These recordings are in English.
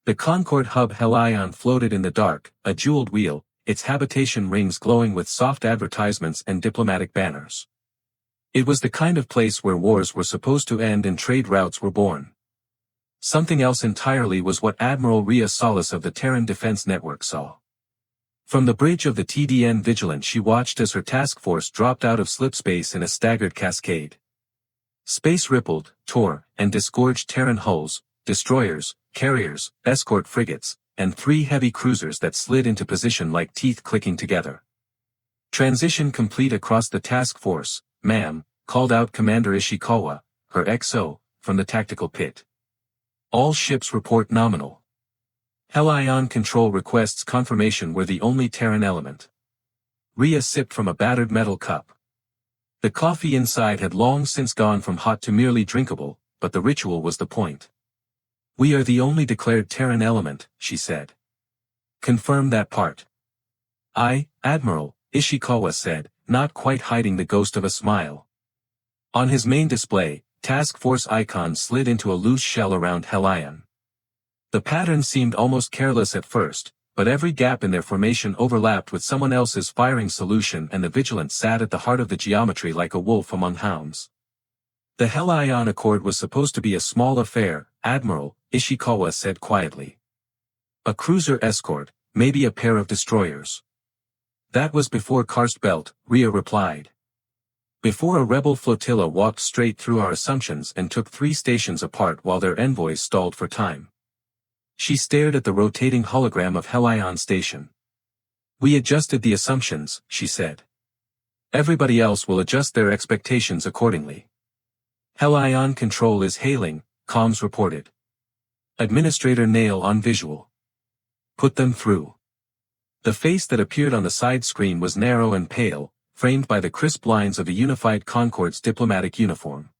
The Concord hub Helion floated in the dark, a jeweled wheel, its habitation rings glowing with soft advertisements and diplomatic banners. It was the kind of place where wars were supposed to end and trade routes were born. Something else entirely was what Admiral Rhea Solace of the Terran Defense Network saw. From the bridge of the TDN Vigilant she watched as her task force dropped out of slipspace in a staggered cascade. Space rippled, tore, and disgorged Terran hulls, destroyers, carriers, escort frigates, and 3 heavy cruisers that slid into position like teeth clicking together. Transition complete across the task force, ma'am, called out Commander Ishikawa, her XO, from the tactical pit. All ships report nominal. Helion control requests confirmation we're the only Terran element. Rhea sipped from a battered metal cup. The coffee inside had long since gone from hot to merely drinkable, but the ritual was the point. We are the only declared Terran element, she said. Confirm that part. Admiral, Ishikawa said, not quite hiding the ghost of a smile. On his main display, task force icons slid into a loose shell around Helion. The pattern seemed almost careless at first, but every gap in their formation overlapped with someone else's firing solution and the Vigilant sat at the heart of the geometry like a wolf among hounds. The Helion Accord was supposed to be a small affair, Admiral, Ishikawa said quietly. A cruiser escort, maybe a pair of destroyers. That was before Karst Belt, Rhea replied. Before a rebel flotilla walked straight through our assumptions and took 3 stations apart while their envoys stalled for time. She stared at the rotating hologram of Helion Station. We adjusted the assumptions, she said. Everybody else will adjust their expectations accordingly. Helion Control is hailing, comms reported. Administrator Nail on visual. Put them through. The face that appeared on the side screen was narrow and pale, framed by the crisp lines of a unified Concord's diplomatic uniform.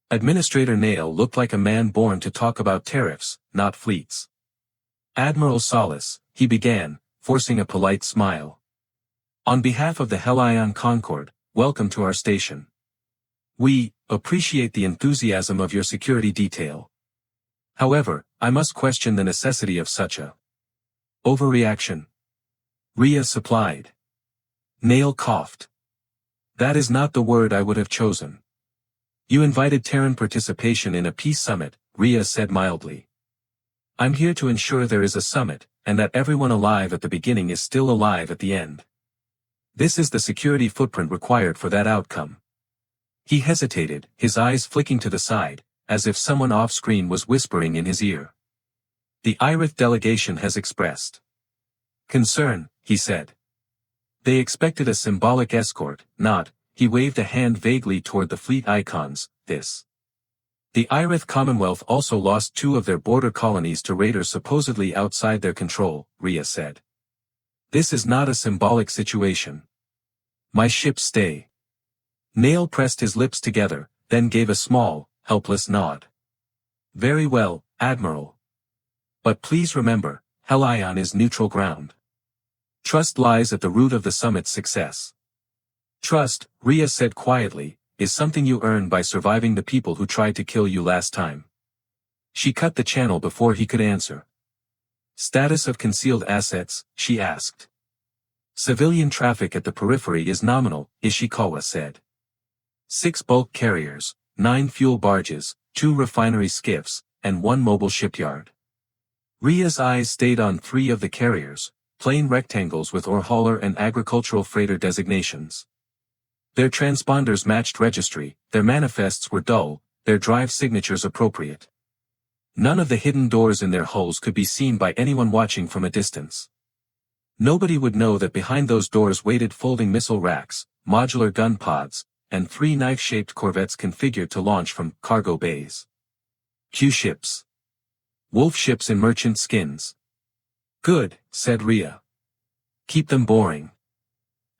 Administrator Nail looked like a man born to talk about tariffs, not fleets. Admiral Solace, he began, forcing a polite smile. On behalf of the Helion Concord, welcome to our station. We appreciate the enthusiasm of your security detail. However, I must question the necessity of such a overreaction. Rhea supplied. Nail coughed. That is not the word I would have chosen. You invited Terran participation in a peace summit, Rhea said mildly. I'm here to ensure there is a summit, and that everyone alive at the beginning is still alive at the end. This is the security footprint required for that outcome. He hesitated, his eyes flicking to the side, as if someone off-screen was whispering in his ear. The Irith delegation has expressed concern, he said. They expected a symbolic escort, not, he waved a hand vaguely toward the fleet icons, this. The Irith Commonwealth also lost 2 of their border colonies to raiders supposedly outside their control, Rhea said. This is not a symbolic situation. My ships stay. Nail pressed his lips together, then gave a small, helpless nod. Very well, Admiral. But please remember, Helion is neutral ground. Trust lies at the root of the summit's success. Trust, Rhea said quietly, is something you earn by surviving the people who tried to kill you last time. She cut the channel before he could answer. Status of concealed assets, she asked. Civilian traffic at the periphery is nominal, Ishikawa said. 6 bulk carriers, 9 fuel barges, 2 refinery skiffs, and 1 mobile shipyard. Rhea's eyes stayed on 3 of the carriers, plain rectangles with ore hauler and agricultural freighter designations. Their transponders matched registry, their manifests were dull, their drive signatures appropriate. None of the hidden doors in their hulls could be seen by anyone watching from a distance. Nobody would know that behind those doors waited folding missile racks, modular gun pods, and 3 knife-shaped corvettes configured to launch from cargo bays. Q-ships. Wolf ships in merchant skins. Good, said Rhea. Keep them boring.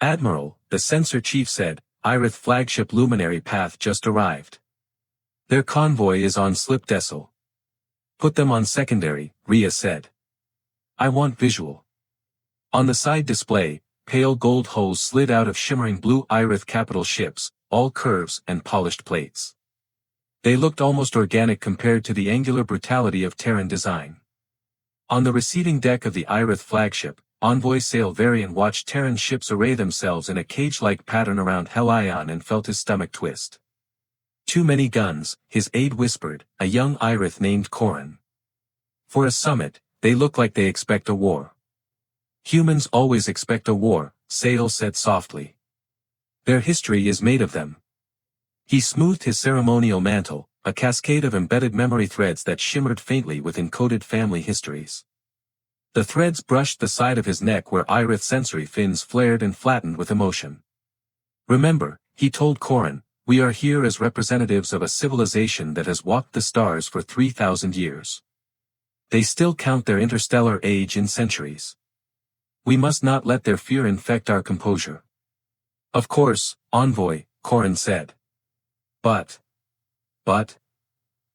Admiral, the sensor chief said, Irith flagship luminary path just arrived. Their convoy is on slip Dessel. Put them on secondary, Rhea said. I want visual. On the side display, pale gold hulls slid out of shimmering blue Irith capital ships, all curves and polished plates. They looked almost organic compared to the angular brutality of Terran design. On the receiving deck of the Irith flagship, Envoy Sail Varian watched Terran ships array themselves in a cage-like pattern around Helion and felt his stomach twist. Too many guns, his aide whispered, a young Irith named Corin. For a summit, they look like they expect a war. Humans always expect a war, Sail said softly. Their history is made of them. He smoothed his ceremonial mantle, a cascade of embedded memory threads that shimmered faintly with encoded family histories. The threads brushed the side of his neck where Irith sensory fins flared and flattened with emotion. Remember, he told Corin, we are here as representatives of a civilization that has walked the stars for 3,000 years. They still count their interstellar age in centuries. We must not let their fear infect our composure. Of course, Envoy, Corin said. But.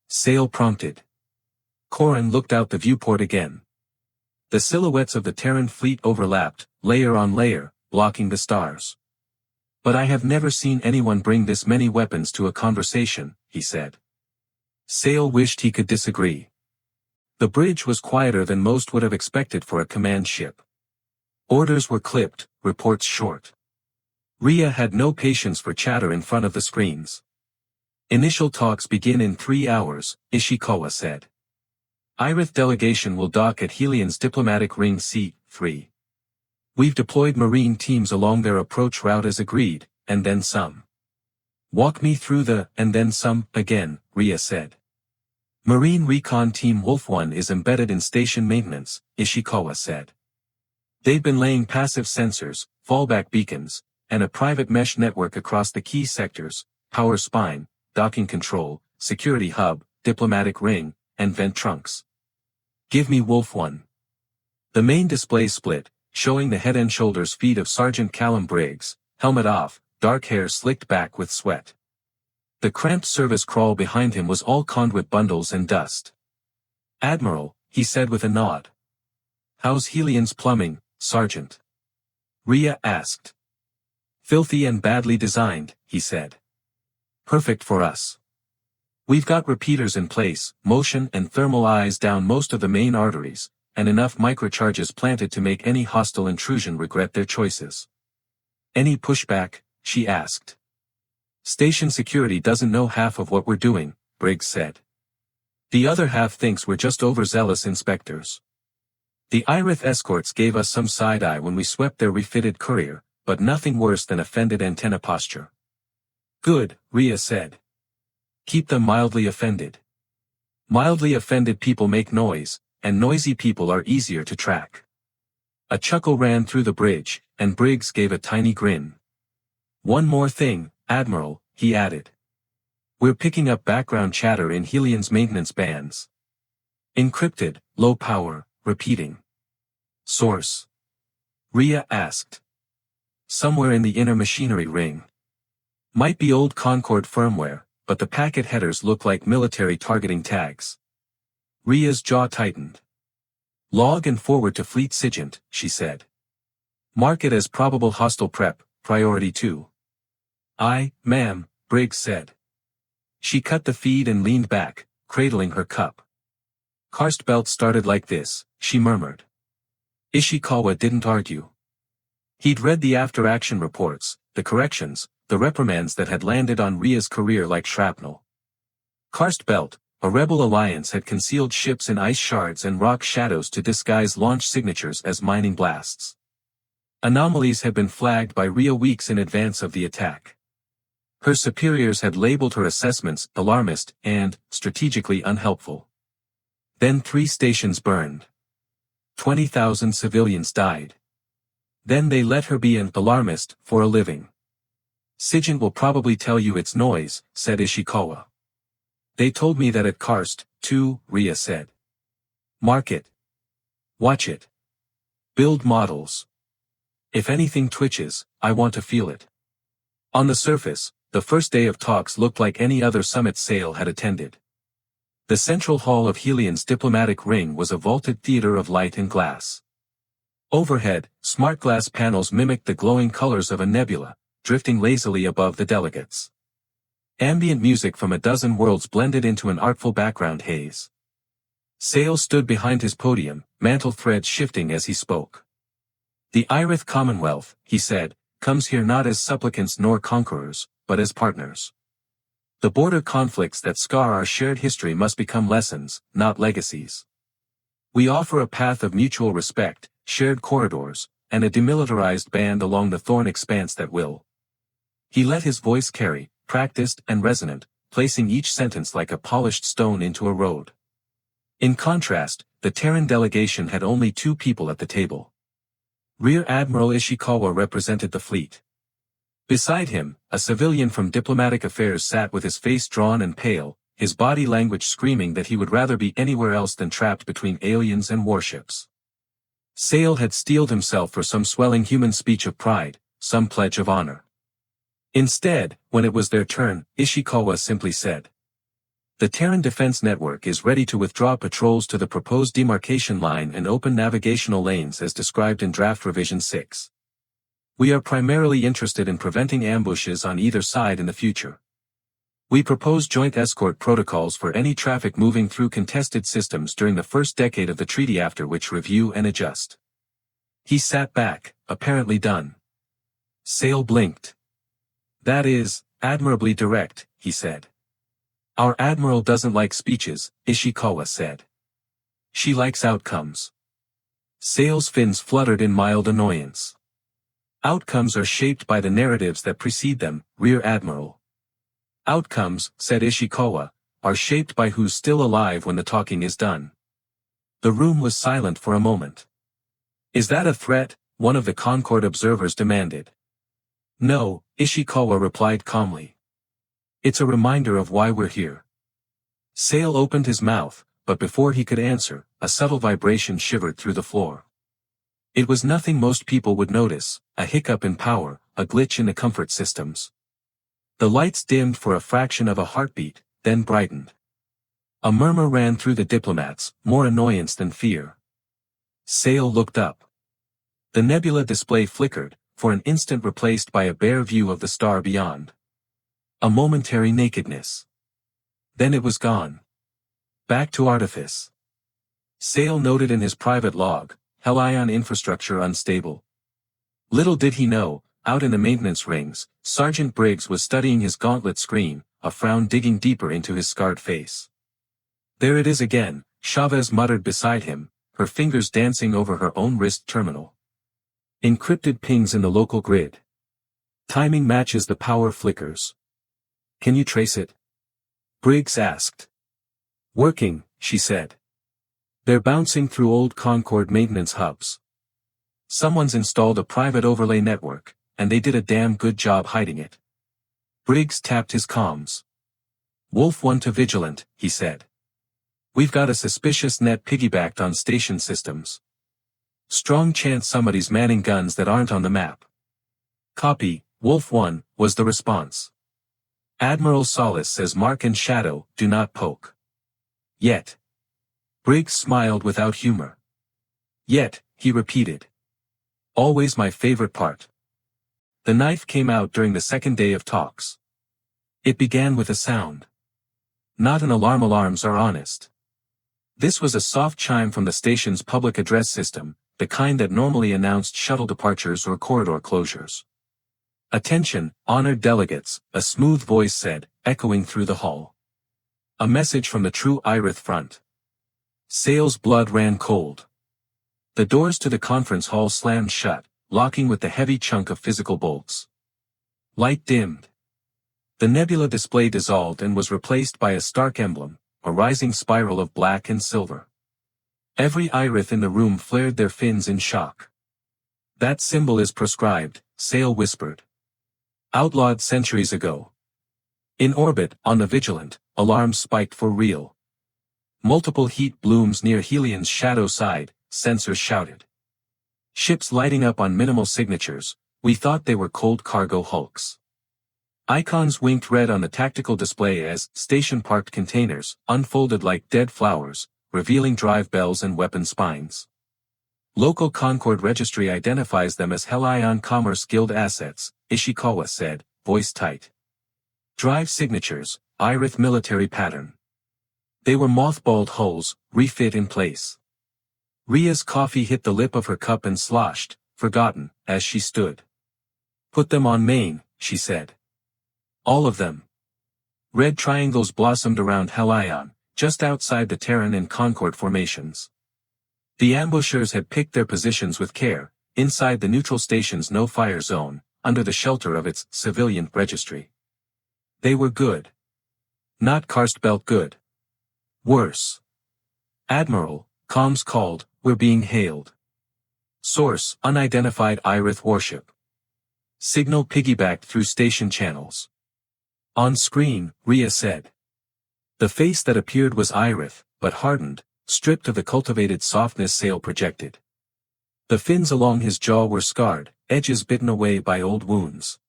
Sail prompted. Corin looked out the viewport again. The silhouettes of the Terran fleet overlapped, layer on layer, blocking the stars. But I have never seen anyone bring this many weapons to a conversation, he said. Sail wished he could disagree. The bridge was quieter than most would have expected for a command ship. Orders were clipped, reports short. Rhea had no patience for chatter in front of the screens. Initial talks begin in 3 hours, Ishikawa said. Irith delegation will dock at Helion's diplomatic ring C3. We've deployed marine teams along their approach route as agreed, and then some. Walk me through the and then some again, Rhea said. Marine Recon Team Wolf-One is embedded in station maintenance, Ishikawa said. They've been laying passive sensors, fallback beacons, and a private mesh network across the key sectors, power spine, docking control, security hub, diplomatic ring, and vent trunks. Give me Wolf-One. The main display split, showing the head and shoulders feet of Sergeant Callum Briggs, helmet off, dark hair slicked back with sweat. The cramped service crawl behind him was all conduit bundles and dust. Admiral, he said with a nod. How's Helion's plumbing, Sergeant? Rhea asked. Filthy and badly designed, he said. Perfect for us. We've got repeaters in place, motion and thermal eyes down most of the main arteries, and enough microcharges planted to make any hostile intrusion regret their choices. Any pushback? She asked. Station security doesn't know half of what we're doing, Briggs said. The other half thinks we're just overzealous inspectors. The Irith escorts gave us some side-eye when we swept their refitted courier, but nothing worse than offended antenna posture. Good, Rhea said. Keep them mildly offended. Mildly offended people make noise, and noisy people are easier to track. A chuckle ran through the bridge, and Briggs gave a tiny grin. One more thing, Admiral, he added. We're picking up background chatter in Helion's maintenance bands. Encrypted, low power, repeating. Source? Rhea asked. Somewhere in the inner machinery ring. Might be old Concord firmware, but the packet headers look like military targeting tags. Rhea's jaw tightened. Log and forward to Fleet Sigint, she said. Mark it as probable hostile prep, priority 2. Aye, ma'am, Briggs said. She cut the feed and leaned back, cradling her cup. Karst belt started like this, she murmured. Ishikawa didn't argue. He'd read the after-action reports, the corrections, the reprimands that had landed on Rhea's career like shrapnel. Karst belt, a rebel alliance had concealed ships in ice shards and rock shadows to disguise launch signatures as mining blasts. Anomalies had been flagged by Rhea weeks in advance of the attack. Her superiors had labeled her assessments alarmist and strategically unhelpful. Then 3 stations burned. 20,000 civilians died. Then they let her be an alarmist for a living. Sigint will probably tell you it's noise, said Ishikawa. They told me that at Karst, too, Rhea said. Mark it. Watch it. Build models. If anything twitches, I want to feel it. On the surface, the first day of talks looked like any other summit Sail had attended. The central hall of Helion's diplomatic ring was a vaulted theater of light and glass. Overhead, smart glass panels mimicked the glowing colors of a nebula, drifting lazily above the delegates. Ambient music from a dozen worlds blended into an artful background haze. Sale stood behind his podium, mantle threads shifting as he spoke. The Irith Commonwealth, he said, comes here not as supplicants nor conquerors, but as partners. The border conflicts that scar our shared history must become lessons, not legacies. We offer a path of mutual respect, shared corridors, and a demilitarized band along the thorn expanse that will. He let his voice carry, practiced and resonant, placing each sentence like a polished stone into a road. In contrast, the Terran delegation had only two people at the table. Rear Admiral Ishikawa represented the fleet. Beside him, a civilian from diplomatic affairs sat with his face drawn and pale, his body language screaming that he would rather be anywhere else than trapped between aliens and warships. Sale had steeled himself for some swelling human speech of pride, some pledge of honor. Instead, when it was their turn, Ishikawa simply said, "The Terran Defense Network is ready to withdraw patrols to the proposed demarcation line and open navigational lanes as described in Draft Revision 6. We are primarily interested in preventing ambushes on either side in the future. We propose joint escort protocols for any traffic moving through contested systems during the first decade of the treaty, after which review and adjust." He sat back, apparently done. Sale blinked. "That is, admirably direct," he said. "Our admiral doesn't like speeches," Ishikawa said. "She likes outcomes." Sale's fins fluttered in mild annoyance. "Outcomes are shaped by the narratives that precede them, Rear Admiral." "Outcomes," said Ishikawa, "are shaped by who's still alive when the talking is done." The room was silent for a moment. "Is that a threat?" one of the Concord observers demanded. "No," Ishikawa replied calmly. "It's a reminder of why we're here." Sale opened his mouth, but before he could answer, a subtle vibration shivered through the floor. It was nothing most people would notice, a hiccup in power, a glitch in the comfort systems. The lights dimmed for a fraction of a heartbeat, then brightened. A murmur ran through the diplomats, more annoyance than fear. Sale looked up. The nebula display flickered, for an instant replaced by a bare view of the star beyond. A momentary nakedness. Then it was gone. Back to artifice. Sale noted in his private log, Helion infrastructure unstable. Little did he know, out in the maintenance rings, Sergeant Briggs was studying his gauntlet screen, a frown digging deeper into his scarred face. "There it is again," Chavez muttered beside him, her fingers dancing over her own wrist terminal. "Encrypted pings in the local grid. Timing matches the power flickers. Can you trace it?" Briggs asked. "Working," she said. "They're bouncing through old Concord maintenance hubs. Someone's installed a private overlay network, and they did a damn good job hiding it." Briggs tapped his comms. "Wolf-One to Vigilant," he said. "We've got a suspicious net piggybacked on station systems. Strong chance somebody's manning guns that aren't on the map." "Copy, Wolf-One," was the response. "Admiral Solace says Mark and Shadow do not poke. Yet." Briggs smiled without humor. "Yet," he repeated. "Always my favorite part." The knife came out during the second day of talks. It began with a sound. Not an alarm, alarms are honest. This was a soft chime from the station's public address system, the kind that normally announced shuttle departures or corridor closures. "Attention, honored delegates," a smooth voice said, echoing through the hall. "A message from the true Irith Front." Sale's blood ran cold. The doors to the conference hall slammed shut, locking with the heavy chunk of physical bolts. Light dimmed. The nebula display dissolved and was replaced by a stark emblem, a rising spiral of black and silver. Every Irith in the room flared their fins in shock. "That symbol is proscribed," Sale whispered. "Outlawed centuries ago." In orbit, on the Vigilant, alarms spiked for real. Multiple heat blooms near Helion's shadow side, sensors shouted. Ships lighting up on minimal signatures, we thought they were cold cargo hulks. Icons winked red on the tactical display as station-parked containers unfolded like dead flowers, revealing drive bells and weapon spines. Local Concord registry identifies them as Helion Commerce Guild assets, Ishikawa said, voice tight. Drive signatures, Irith military pattern. They were mothballed hulls, refit in place. Rhea's coffee hit the lip of her cup and sloshed, forgotten, as she stood. Put them on main, she said. All of them. Red triangles blossomed around Helion, just outside the Terran and Concord formations. The ambushers had picked their positions with care, inside the neutral station's no-fire zone, under the shelter of its civilian registry. They were good. Not karst belt good. Worse. Admiral, comms called, we're being hailed. Source, unidentified Irith warship. Signal piggybacked through station channels. On screen, Rhea said. The face that appeared was Irith, but hardened, stripped of the cultivated softness sail projected. The fins along his jaw were scarred, edges bitten away by old wounds.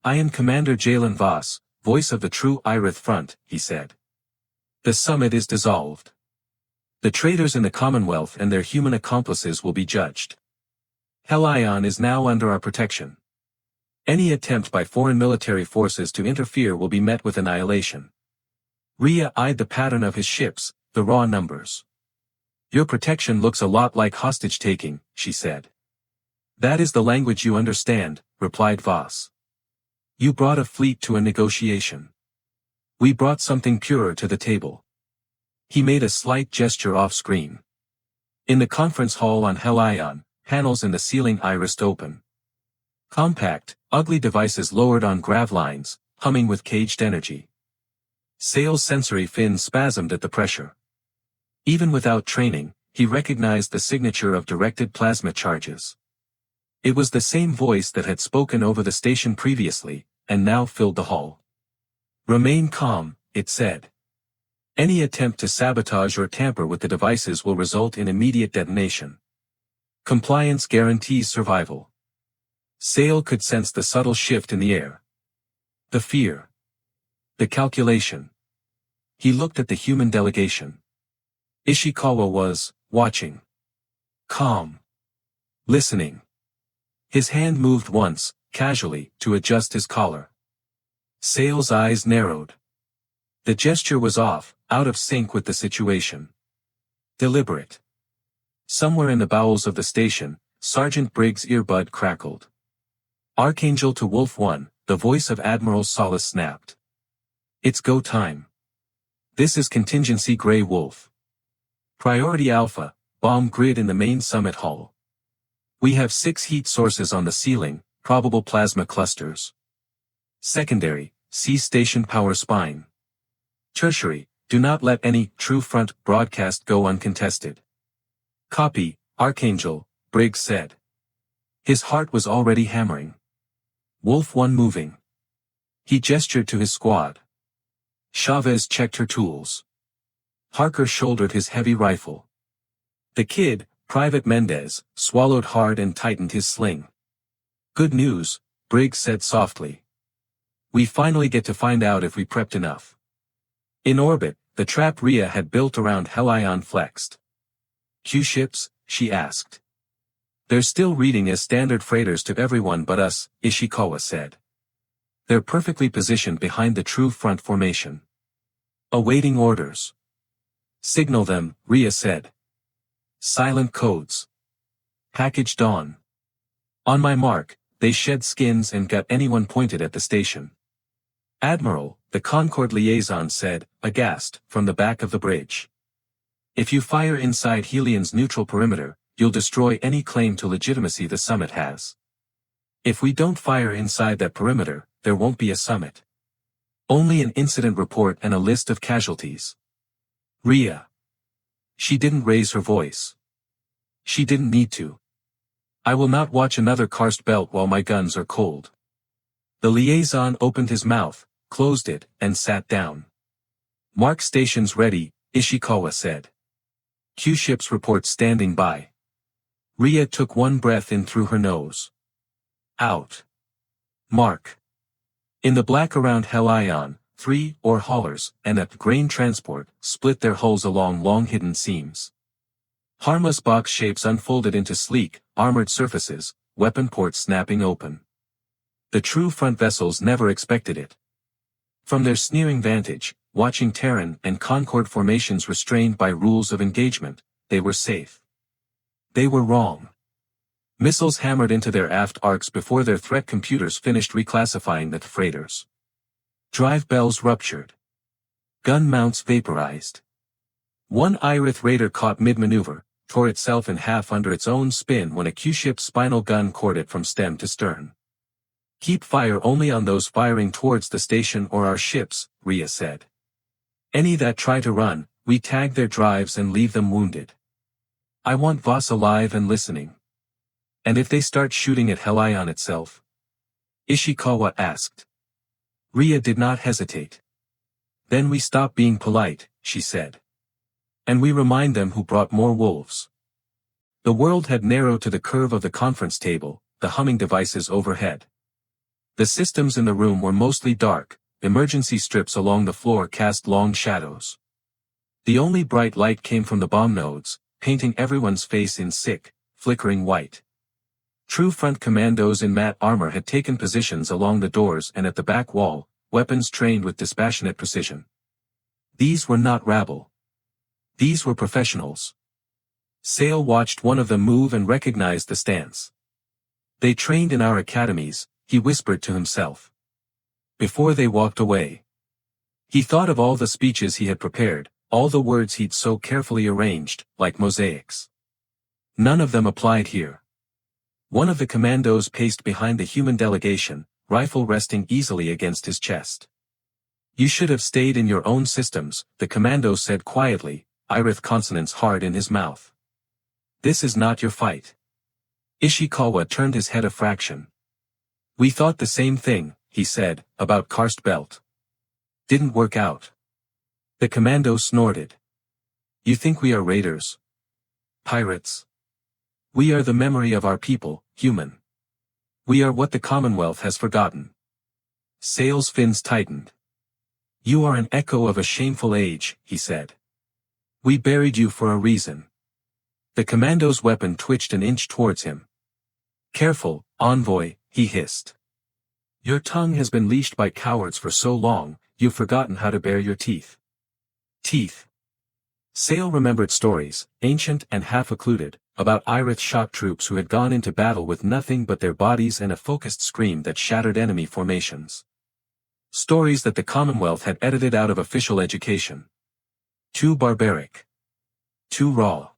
I am Commander Jalen Voss, voice of the true Irith Front, he said. The summit is dissolved. The traitors in the Commonwealth and their human accomplices will be judged. Helion is now under our protection. Any attempt by foreign military forces to interfere will be met with annihilation. Rhea eyed the pattern of his ships, the raw numbers. Your protection looks a lot like hostage-taking, she said. That is the language you understand, replied Voss. You brought a fleet to a negotiation. We brought something purer to the table. He made a slight gesture off-screen. In the conference hall on Helion, panels in the ceiling irised open. Compact, ugly devices lowered on grav lines, humming with caged energy. Sail's sensory fins spasmed at the pressure. Even without training, he recognized the signature of directed plasma charges. It was the same voice that had spoken over the station previously, and now filled the hall. Remain calm, it said. Any attempt to sabotage or tamper with the devices will result in immediate detonation. Compliance guarantees survival. Sail could sense the subtle shift in the air. The fear. The calculation. He looked at the human delegation. Ishikawa was, watching. Calm. Listening. His hand moved once, casually, to adjust his collar. Sail's eyes narrowed. The gesture was off, out of sync with the situation. Deliberate. Somewhere in the bowels of the station, Sergeant Briggs' earbud crackled. Archangel to Wolf-One, the voice of Admiral Solace snapped. It's go time. This is Contingency Grey Wolf. Priority Alpha, bomb grid in the main summit hall. We have 6 heat sources on the ceiling, probable plasma clusters. Secondary, see station power spine. Tertiary, do not let any true front broadcast go uncontested. Copy, Archangel, Briggs said. His heart was already hammering. Wolf-One moving. He gestured to his squad. Chavez checked her tools. Harker shouldered his heavy rifle. The kid, Private Mendez, swallowed hard and tightened his sling. Good news, Briggs said softly. We finally get to find out if we prepped enough. In orbit, the trap Rhea had built around Helion flexed. Q-ships, she asked. They're still reading as standard freighters to everyone but us, Ishikawa said. They're perfectly positioned behind the true front formation. Awaiting orders. Signal them, Rhea said. Silent codes. Package dawn. On my mark, they shed skins and got anyone pointed at the station. Admiral, the Concord liaison said, aghast, from the back of the bridge. If you fire inside Helion's neutral perimeter, you'll destroy any claim to legitimacy the summit has. If we don't fire inside that perimeter, there won't be a summit. Only an incident report and a list of casualties. Rhea. She didn't raise her voice. She didn't need to. I will not watch another karst belt while my guns are cold. The liaison opened his mouth, closed it, and sat down. Mark stations ready, Ishikawa said. Q-ships report standing by. Rhea took one breath in through her nose. Out. Mark. In the black around Helion, 3 or haulers, and a grain transport, split their hulls along long hidden seams. Harmless box shapes unfolded into sleek, armored surfaces, weapon ports snapping open. The true front vessels never expected it. From their sneering vantage, watching Terran and Concord formations restrained by rules of engagement, they were safe. They were wrong. Missiles hammered into their aft arcs before their threat computers finished reclassifying the freighters. Drive bells ruptured. Gun mounts vaporized. One Irith raider caught mid-maneuver, tore itself in half under its own spin when a Q-ship's spinal gun cored it from stem to stern. "Keep fire only on those firing towards the station or our ships," Rhea said. "Any that try to run, we tag their drives and leave them wounded. I want Voss alive and listening." "And if they start shooting at Helion itself?" Ishikawa asked. Rhea did not hesitate. "Then we stop being polite," she said. "And we remind them who brought more wolves." The world had narrowed to the curve of the conference table, the humming devices overhead. The systems in the room were mostly dark, emergency strips along the floor cast long shadows. The only bright light came from the bomb nodes, painting everyone's face in sick, flickering white. True front commandos in matte armor had taken positions along the doors and at the back wall, weapons trained with dispassionate precision. These were not rabble. These were professionals. Sale watched one of them move and recognized the stance. "They trained in our academies," he whispered to himself. Before they walked away, he thought of all the speeches he had prepared, all the words he'd so carefully arranged, like mosaics. None of them applied here. One of the commandos paced behind the human delegation, rifle resting easily against his chest. "You should have stayed in your own systems," the commando said quietly, Irith consonants hard in his mouth. "This is not your fight." Ishikawa turned his head a fraction. "We thought the same thing," he said, "about Karst Belt. Didn't work out." The commando snorted. "You think we are raiders? Pirates? We are the memory of our people, human. We are what the Commonwealth has forgotten." Sale's fins tightened. "You are an echo of a shameful age," he said. "We buried you for a reason." The commando's weapon twitched an inch towards him. "Careful, envoy," he hissed. "Your tongue has been leashed by cowards for so long, you've forgotten how to bare your teeth." Teeth. Sale remembered stories, ancient and half-occluded, about Irith shock troops who had gone into battle with nothing but their bodies and a focused scream that shattered enemy formations. Stories that the Commonwealth had edited out of official education. Too barbaric. Too raw.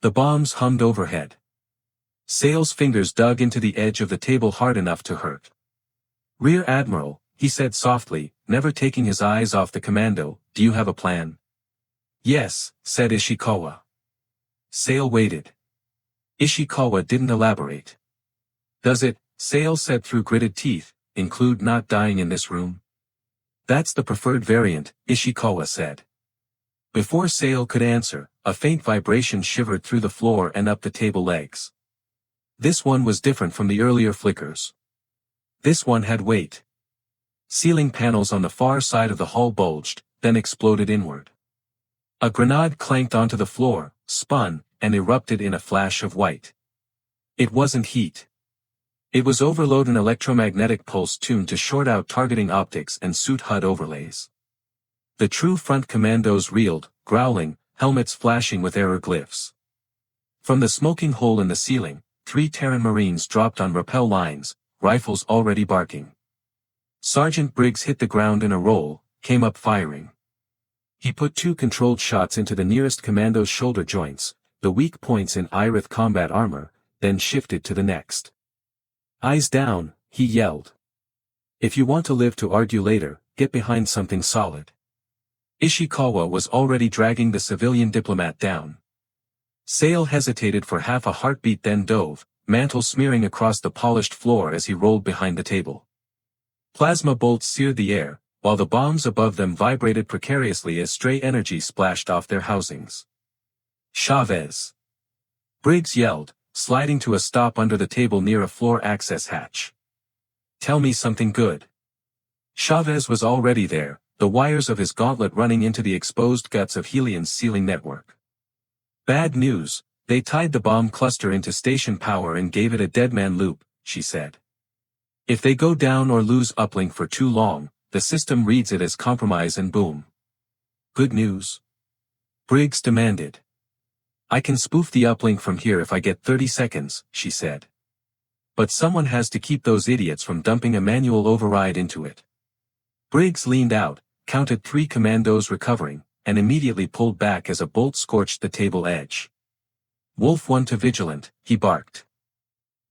The bombs hummed overhead. Sale's fingers dug into the edge of the table hard enough to hurt. "Rear Admiral," he said softly, never taking his eyes off the commando, "do you have a plan?" "Yes," said Ishikawa. Sale waited. Ishikawa didn't elaborate. "Does it," Sale said through gritted teeth, "include not dying in this room?" "That's the preferred variant," Ishikawa said. Before Sale could answer, a faint vibration shivered through the floor and up the table legs. This one was different from the earlier flickers. This one had weight. Ceiling panels on the far side of the hall bulged, then exploded inward. A grenade clanked onto the floor, spun, and erupted in a flash of white. It wasn't heat. It was overload, an electromagnetic pulse tuned to short out targeting optics and suit HUD overlays. The true front commandos reeled, growling, helmets flashing with error glyphs. From the smoking hole in the ceiling, 3 Terran Marines dropped on rappel lines, rifles already barking. Sergeant Briggs hit the ground in a roll, came up firing. He put 2 controlled shots into the nearest commando's shoulder joints, the weak points in Irith combat armor, then shifted to the next. "Eyes down," he yelled. "If you want to live to argue later, get behind something solid." Ishikawa was already dragging the civilian diplomat down. Sale hesitated for half a heartbeat, then dove, mantle smearing across the polished floor as he rolled behind the table. Plasma bolts seared the air, while the bombs above them vibrated precariously as stray energy splashed off their housings. "Chavez!" Briggs yelled, sliding to a stop under the table near a floor access hatch. "Tell me something good." Chavez was already there, the wires of his gauntlet running into the exposed guts of Helion's sealing network. "Bad news, they tied the bomb cluster into station power and gave it a deadman loop," she said. "If they go down or lose uplink for too long, the system reads it as compromise and boom. Good news? Briggs demanded. I can spoof the uplink from here if I get 30 seconds, she said. But someone has to keep those idiots from dumping a manual override into it. Briggs leaned out, counted 3 commandos recovering, and immediately pulled back as a bolt scorched the table edge. Wolf-One to Vigilant, he barked.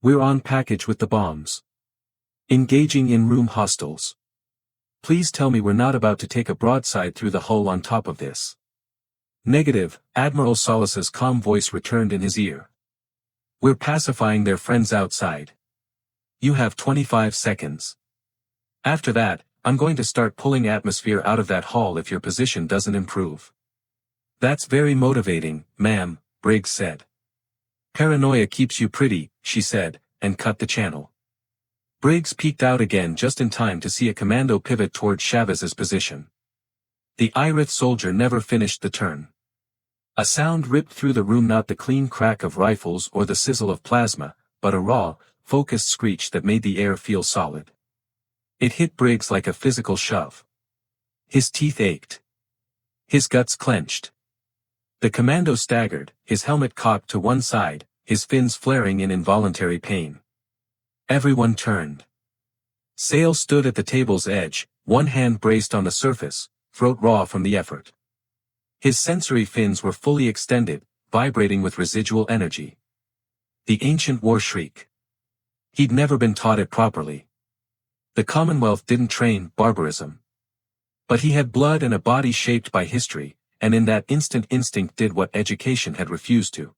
We're on package with the bombs. Engaging in-room hostiles. Please tell me we're not about to take a broadside through the hull on top of this. Negative, Admiral Solace's calm voice returned in his ear. We're pacifying their friends outside. You have 25 seconds. After that, I'm going to start pulling atmosphere out of that hull if your position doesn't improve. That's very motivating, ma'am, Briggs said. Paranoia keeps you pretty, she said, and cut the channel. Briggs peeked out again just in time to see a commando pivot toward Chavez's position. The Irith soldier never finished the turn. A sound ripped through the room, not the clean crack of rifles or the sizzle of plasma, but a raw, focused screech that made the air feel solid. It hit Briggs like a physical shove. His teeth ached. His guts clenched. The commando staggered, his helmet cocked to one side, his fins flaring in involuntary pain. Everyone turned. Sale stood at the table's edge, one hand braced on the surface, throat raw from the effort. His sensory fins were fully extended, vibrating with residual energy. The ancient war shriek. He'd never been taught it properly. The Commonwealth didn't train barbarism. But he had blood and a body shaped by history, and in that instant instinct did what education had refused to.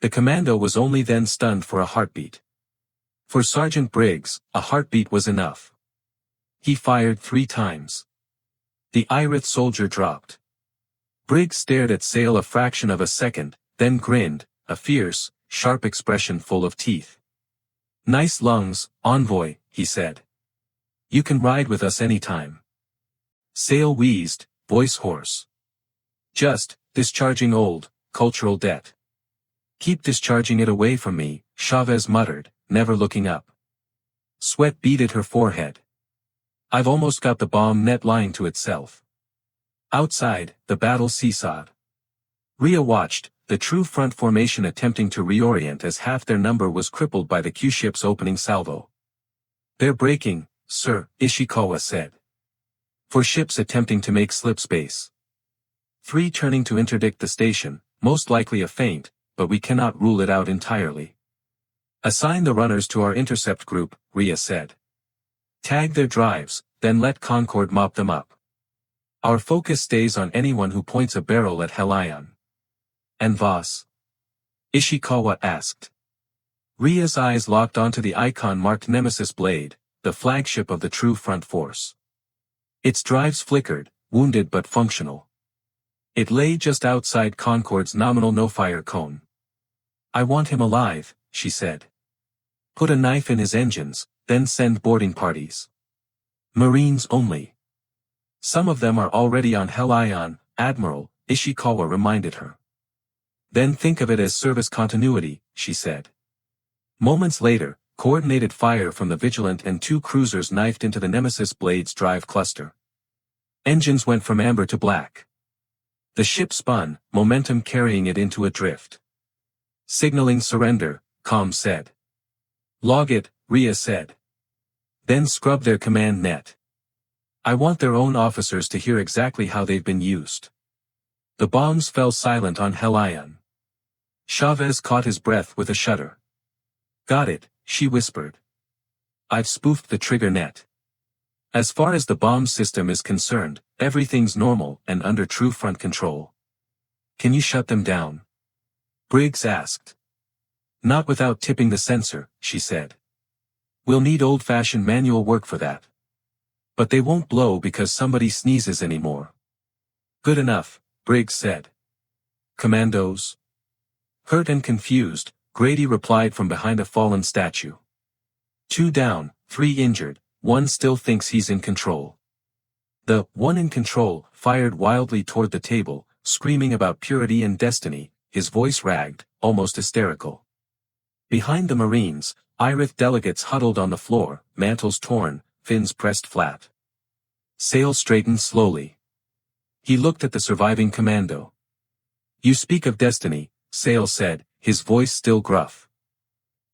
The commando was only then stunned for a heartbeat. For Sergeant Briggs, a heartbeat was enough. He fired 3 times. The Irith soldier dropped. Briggs stared at Sale a fraction of a second, then grinned, a fierce, sharp expression full of teeth. Nice lungs, envoy, he said. You can ride with us anytime. Sale wheezed, voice hoarse. Just, discharging old, cultural debt. Keep discharging it away from me, Chavez muttered, never looking up. Sweat beaded her forehead. I've almost got the bomb net lying to itself. Outside, the battle seesawed. Rhea watched, the true front formation attempting to reorient as half their number was crippled by the Q-ships' opening salvo. They're breaking, sir, Ishikawa said. 4 ships attempting to make slip space. 3 turning to interdict the station, most likely a feint, but we cannot rule it out entirely. Assign the runners to our intercept group, Rhea said. Tag their drives, then let Concord mop them up. Our focus stays on anyone who points a barrel at Helion. And Voss? Ishikawa asked. Rhea's eyes locked onto the icon-marked Nemesis blade, the flagship of the true front force. Its drives flickered, wounded but functional. It lay just outside Concord's nominal no-fire cone. I want him alive, she said. Put a knife in his engines, then send boarding parties. Marines only. Some of them are already on Helion, Admiral, Ishikawa reminded her. Then think of it as service continuity, she said. Moments later, coordinated fire from the Vigilant and 2 cruisers knifed into the Nemesis blade's drive cluster. Engines went from amber to black. The ship spun, momentum carrying it into a drift. Signaling surrender, comm said. Log it, Rhea said. Then scrub their command net. I want their own officers to hear exactly how they've been used. The bombs fell silent on Helion. Chavez caught his breath with a shudder. Got it, she whispered. I've spoofed the trigger net. As far as the bomb system is concerned, everything's normal and under true front control. Can you shut them down? Briggs asked. Not without tipping the sensor, she said. We'll need old-fashioned manual work for that. But they won't blow because somebody sneezes anymore. Good enough, Briggs said. Commandos? Hurt and confused, Grady replied from behind a fallen statue. 2 down, 3 injured, 1 still thinks he's in control. The one in control fired wildly toward the table, screaming about purity and destiny, his voice ragged, almost hysterical. Behind the Marines, Irith delegates huddled on the floor, mantles torn, fins pressed flat. Sale straightened slowly. He looked at the surviving commando. You speak of destiny, Sale said, his voice still gruff.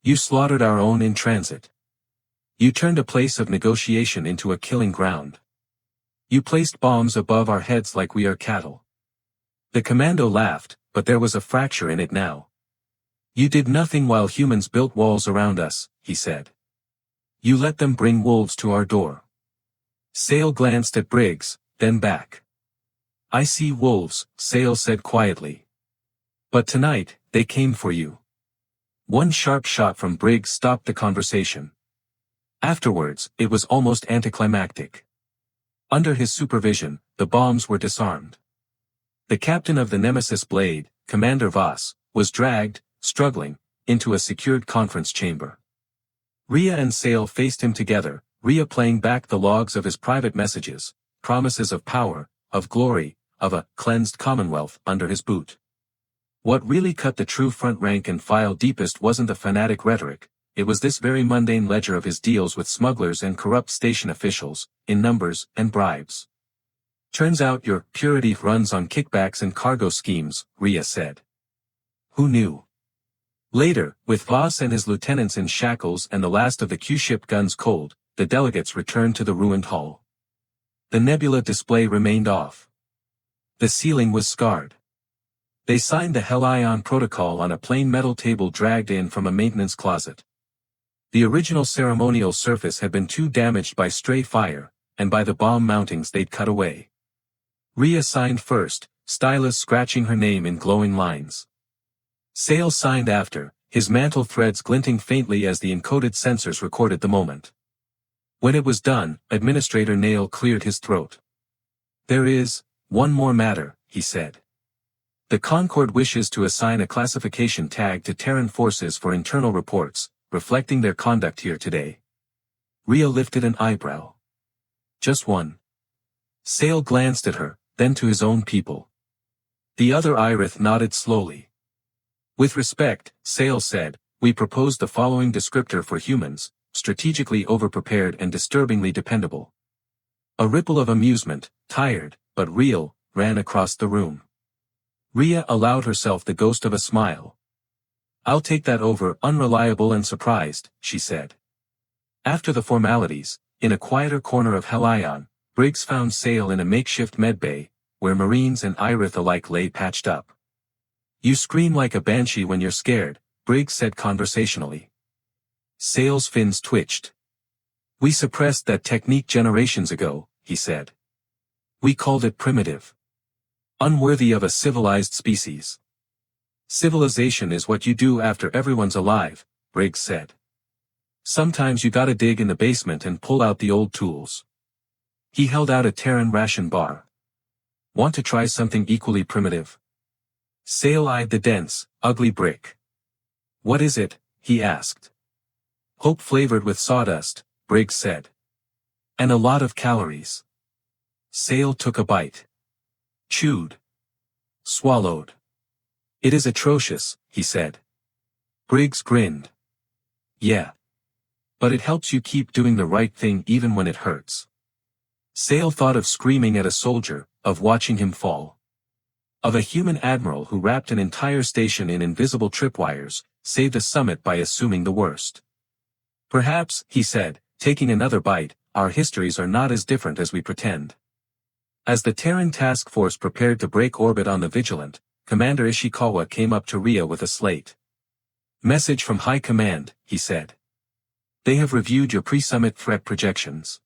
You slaughtered our own in transit. You turned a place of negotiation into a killing ground. You placed bombs above our heads like we are cattle. The commando laughed, but there was a fracture in it now. You did nothing while humans built walls around us, he said. You let them bring wolves to our door. Sale glanced at Briggs, then back. I see wolves, Sale said quietly. But tonight, they came for you. One sharp shot from Briggs stopped the conversation. Afterwards, it was almost anticlimactic. Under his supervision, the bombs were disarmed. The captain of the Nemesis Blade, Commander Voss, was dragged, struggling, into a secured conference chamber. Rhea and Sale faced him together, Rhea playing back the logs of his private messages, promises of power, of glory, of a cleansed commonwealth under his boot. What really cut the true front rank and file deepest wasn't the fanatic rhetoric, it was this very mundane ledger of his deals with smugglers and corrupt station officials, in numbers and bribes. Turns out your purity runs on kickbacks and cargo schemes, Rhea said. Who knew? Later, with Voss and his lieutenants in shackles and the last of the Q-ship guns cold, the delegates returned to the ruined hall. The nebula display remained off. The ceiling was scarred. They signed the Helion protocol on a plain metal table dragged in from a maintenance closet. The original ceremonial surface had been too damaged by stray fire, and by the bomb mountings they'd cut away. Rhea signed first, stylus scratching her name in glowing lines. Sale signed after, his mantle threads glinting faintly as the encoded sensors recorded the moment. When it was done, Administrator Nail cleared his throat. There is one more matter, he said. The Concord wishes to assign a classification tag to Terran forces for internal reports, reflecting their conduct here today. Rhea lifted an eyebrow. Just one. Sale glanced at her, then to his own people. The other Irith nodded slowly. With respect, Sale said, we propose the following descriptor for humans, strategically overprepared and disturbingly dependable. A ripple of amusement, tired, but real, ran across the room. Rhea allowed herself the ghost of a smile. I'll take that over unreliable and surprised, she said. After the formalities, in a quieter corner of Helion, Briggs found Sale in a makeshift medbay, where Marines and Irith alike lay patched up. You scream like a banshee when you're scared, Briggs said conversationally. Sale's fins twitched. We suppressed that technique generations ago, he said. We called it primitive. Unworthy of a civilized species. Civilization is what you do after everyone's alive, Briggs said. Sometimes you gotta dig in the basement and pull out the old tools. He held out a Terran ration bar. Want to try something equally primitive? Sale eyed the dense, ugly brick. What is it? He asked. Hope flavored with sawdust, Briggs said. And a lot of calories. Sale took a bite. Chewed. Swallowed. It is atrocious, he said. Briggs grinned. Yeah. But it helps you keep doing the right thing even when it hurts. Sale thought of screaming at a soldier, of watching him fall. Of a human admiral who wrapped an entire station in invisible tripwires, saved a summit by assuming the worst. Perhaps, he said, taking another bite, our histories are not as different as we pretend. As the Terran task force prepared to break orbit on the Vigilant, Commander Ishikawa came up to Rhea with a slate. Message from High Command, he said. They have reviewed your pre-summit threat projections.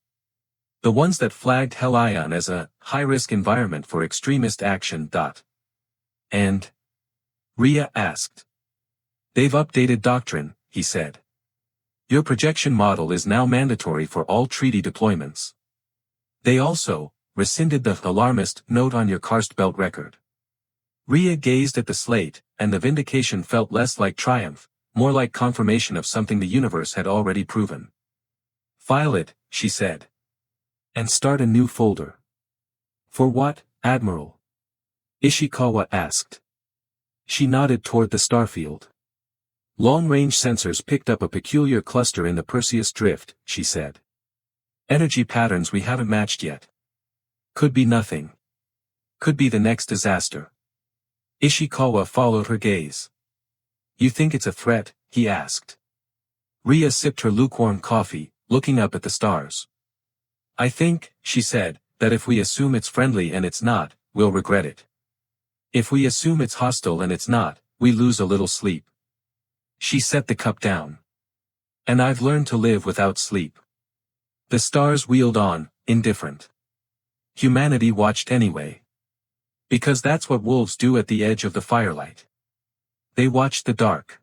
The ones that flagged Helion as a high-risk environment for extremist action. And? Rhea asked. They've updated doctrine, he said. Your projection model is now mandatory for all treaty deployments. They also rescinded the alarmist note on your karst belt record. Rhea gazed at the slate, and the vindication felt less like triumph, more like confirmation of something the universe had already proven. File it, she said. And start a new folder. For what, Admiral? Ishikawa asked. She nodded toward the starfield. Long-range sensors picked up a peculiar cluster in the Perseus drift, she said. Energy patterns we haven't matched yet. Could be nothing. Could be the next disaster. Ishikawa followed her gaze. You think it's a threat? He asked. Rhea sipped her lukewarm coffee, looking up at the stars. I think, she said, that if we assume it's friendly and it's not, we'll regret it. If we assume it's hostile and it's not, we lose a little sleep. She set the cup down. And I've learned to live without sleep. The stars wheeled on, indifferent. Humanity watched anyway. Because that's what wolves do at the edge of the firelight. They watch the dark.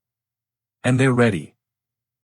And they're ready.